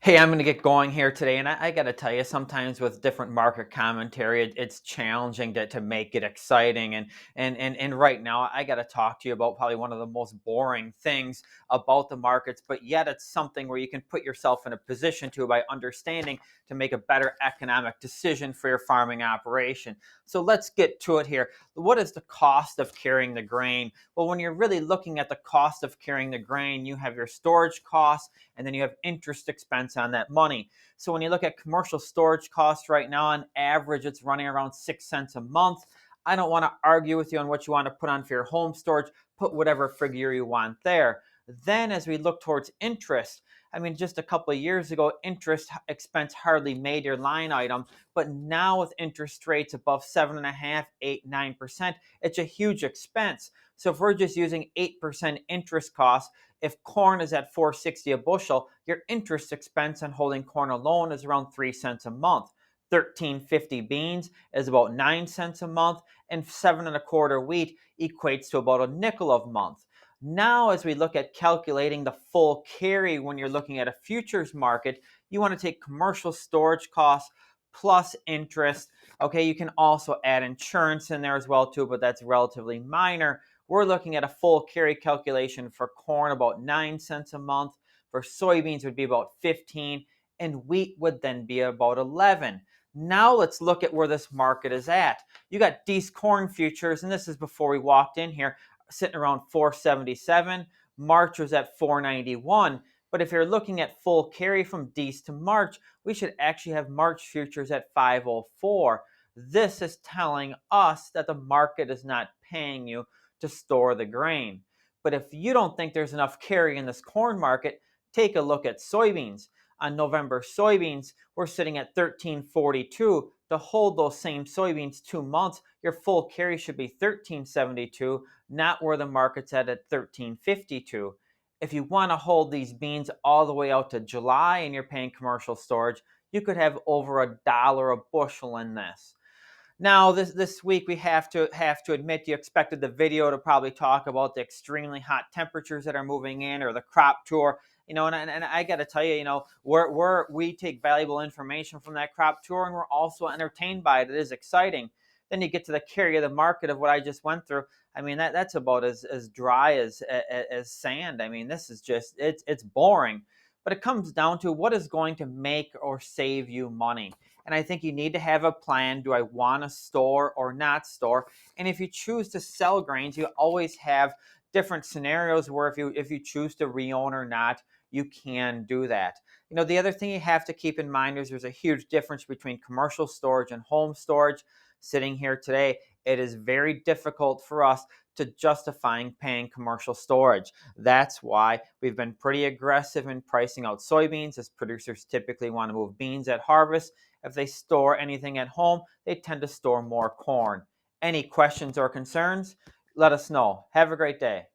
Hey, I'm going to get going here today, and I got to tell you, sometimes with different market commentary, it's challenging to make it exciting. And right now, I got to talk to you about probably one of the most boring things about the markets, but yet it's something where you can put yourself in a position to by understanding to make a better economic decision for your farming operation. So let's get to it here. What is the cost of carrying the grain? Well, when you're really looking at the cost of carrying the grain, you have your storage costs and then you have interest expense on that money. So when you look at commercial storage costs right now, on average, it's running around 6 cents a month. I don't want to argue with you on what you want to put on for your home storage. Put whatever figure you want there. Then, as we look towards interest, I mean, just a couple of years ago, interest expense hardly made your line item, but now with interest rates above 7.5, 8, 9%, it's a huge expense. So if we're just using 8% interest costs, if corn is at 4.60 a bushel, your interest expense on holding corn alone is around 3 cents a month. 13.50 beans is about 9 cents a month, and 7 1/4 wheat equates to about a nickel a month. Now, as we look at calculating the full carry when you're looking at a futures market, you want to take commercial storage costs plus interest. Okay, you can also add insurance in there as well too, but that's relatively minor. We're looking at a full carry calculation for corn about 9 cents a month. For soybeans would be about 15, and wheat would then be about 11. Now let's look at where this market is at. You got Dees corn futures, and this is before we walked in here, sitting around 477. March was at 491. But if you're looking at full carry from Dees to March, we should actually have March futures at 504. This is telling us that the market is not paying you to store the grain. But if you don't think there's enough carry in this corn market, take a look at soybeans. On November soybeans, we're sitting at 1342. To hold those same soybeans 2 months, your full carry should be 1372, not where the market's at 1352. If you want to hold these beans all the way out to July and you're paying commercial storage, you could have over $1 a bushel in this. Now, this week we have to admit you expected the video to probably talk about the extremely hot temperatures that are moving in or the crop tour. And I got to tell you, we take valuable information from that crop tour, and we're also entertained by it. It is exciting. Then you get to the carry of the market of what I just went through. I mean, that's about as dry as sand. I mean, this is just it's boring. But it comes down to what is going to make or save you money. And I think you need to have a plan. Do I want to store or not store? And if you choose to sell grains, you always have different scenarios where if you choose to reown or not, you can do that. The other thing you have to keep in mind is there's a huge difference between commercial storage and home storage. Sitting here today, it is very difficult for us to justifying paying commercial storage. That's why we've been pretty aggressive in pricing out soybeans, as producers typically want to move beans at harvest. If they store anything at home, they tend to store more corn. Any questions or concerns? Let us know. Have a great day.